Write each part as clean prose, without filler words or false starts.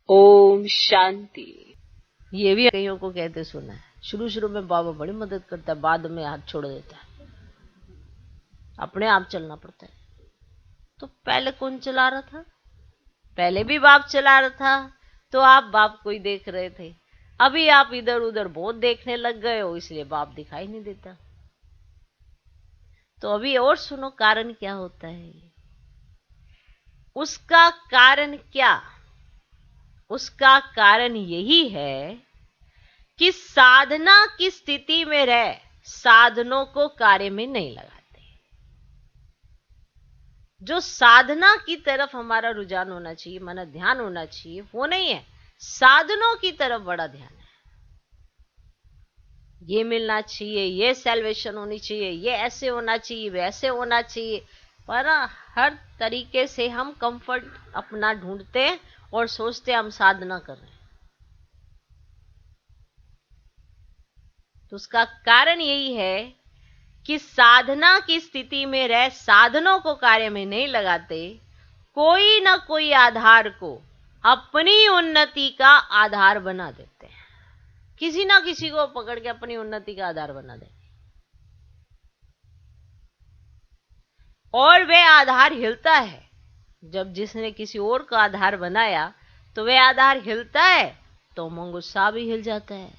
ओम शांति। ये भी कईयों को कहते सुना है, शुरू शुरू में बाबा बड़ी मदद करता है, बाद में हाथ छोड़ देता है, अपने आप चलना पड़ता है। तो पहले कौन चला रहा था? पहले भी बाप चला रहा था, तो आप बाप को ही देख रहे थे। अभी आप इधर उधर बहुत देखने लग गए हो, इसलिए बाप दिखाई नहीं देता। तो अभी और सुनो, कारण क्या होता है। उसका कारण क्या? उसका कारण यही है कि साधना की स्थिति में रह साधनों को कार्य में नहीं लगाते। जो साधना की तरफ हमारा रुझान होना चाहिए, माना ध्यान होना चाहिए, वो नहीं है। साधनों की तरफ बड़ा ध्यान है। ये मिलना चाहिए, ये सेल्वेशन होनी चाहिए, ये ऐसे होना चाहिए, वैसे होना चाहिए। पर हर तरीके से हम कंफर्ट अपना ढूंढते हैं और सोचते हैं हम साधना कर रहे हैं। तो उसका कारण यही है कि साधना की स्थिति में रह साधनों को कार्य में नहीं लगाते, कोई ना कोई आधार को अपनी उन्नति का आधार बना देते हैं। किसी ना किसी को पकड़ के अपनी उन्नति का आधार बना देते, और वह आधार हिलता है। जब जिसने किसी और का आधार बनाया तो वह आधार हिलता है, तो उमंग उत्साह भी हिल जाता है।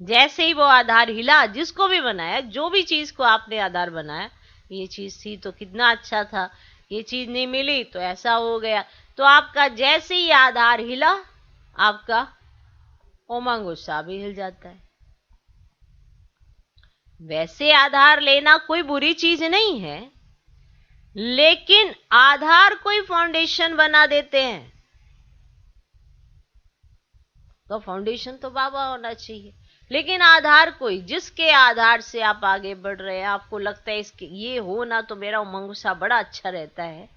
जैसे ही वो आधार हिला, जिसको भी बनाया, जो भी चीज को आपने आधार बनाया, ये चीज थी तो कितना अच्छा था, ये चीज नहीं मिली तो ऐसा हो गया, तो आपका जैसे ही आधार हिला, आपका उमंग उत्साह भी हिल जाता है। वैसे आधार लेना कोई बुरी चीज नहीं है, लेकिन आधार कोई फाउंडेशन बना देते हैं, तो फाउंडेशन तो बाबा होना चाहिए। लेकिन आधार कोई, जिसके आधार से आप आगे बढ़ रहे हैं, आपको लगता है इसके ये हो ना तो मेरा उमंग उत्साह बड़ा अच्छा रहता है,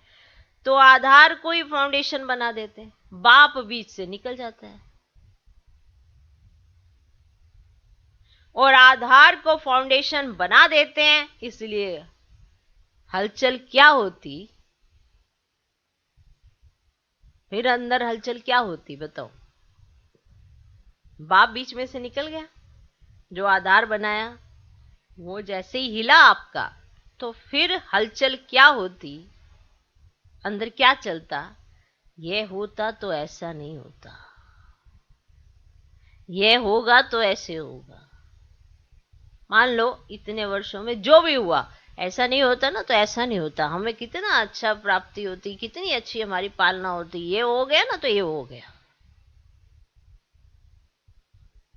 तो आधार कोई फाउंडेशन बना देते हैं, बाप बीच से निकल जाता है। और आधार को फाउंडेशन बना देते हैं, इसलिए हलचल क्या होती, फिर अंदर हलचल क्या होती बताओ। बाप बीच में से निकल गया, जो आधार बनाया वो जैसे ही हिला आपका, तो फिर हलचल क्या होती, अंदर क्या चलता। ये होता तो ऐसा नहीं होता, ये होगा तो ऐसे होगा। मान लो इतने वर्षों में जो भी हुआ, ऐसा नहीं होता ना तो ऐसा नहीं होता, हमें कितना अच्छा प्राप्ति होती, कितनी अच्छी हमारी पालना होती, ये हो गया ना तो ये हो गया।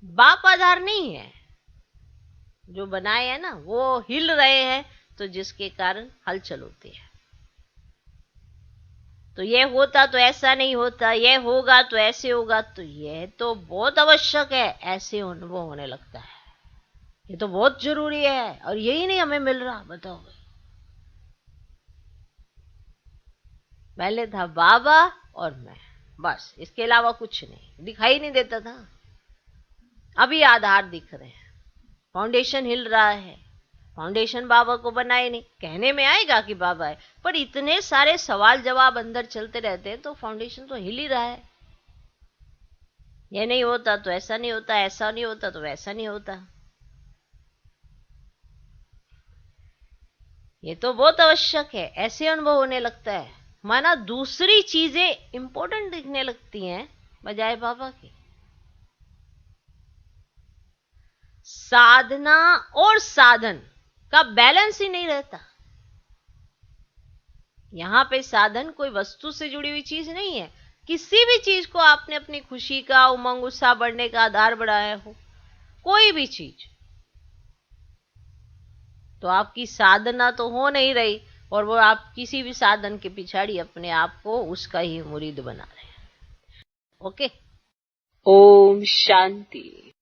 बाप आधार नहीं है, जो बनाए हैं ना वो हिल रहे हैं, तो जिसके कारण हलचल होती है। तो ये होता तो ऐसा नहीं होता, ये होगा तो ऐसे होगा, तो ये तो बहुत आवश्यक है, ऐसे अनुभव होने लगता है। ये तो बहुत जरूरी है, और यही नहीं हमें मिल रहा। बताओ भाई, पहले था बाबा और मैं, बस इसके अलावा कुछ नहीं दिखाई नहीं देता था। अभी आधार दिख रहे हैं, फाउंडेशन हिल रहा है। फाउंडेशन बाबा को बनाए नहीं, कहने में आएगा कि बाबा है, पर इतने सारे सवाल जवाब अंदर चलते रहते हैं, तो फाउंडेशन तो हिल ही रहा है। ये नहीं होता तो ऐसा नहीं होता, ऐसा नहीं होता तो वैसा नहीं होता। ये तो बहुत आवश्यक है, ऐसे अनुभव होने लगता है, माना दूसरी चीजें इंपॉर्टेंट दिखने लगती हैं बजाय बाबा की। साधना और साधन का बैलेंस ही नहीं रहता। यहां पे साधन कोई वस्तु से जुड़ी हुई चीज नहीं है। किसी भी चीज को आपने अपनी खुशी का, उमंग उत्साह बढ़ने का आधार बढ़ाया हो, कोई भी चीज, तो आपकी साधना तो हो नहीं रही, और वो आप किसी भी साधन के पिछाड़ी अपने आप को उसका ही मुरीद बना रहे हैं। ओके। ओम शांति।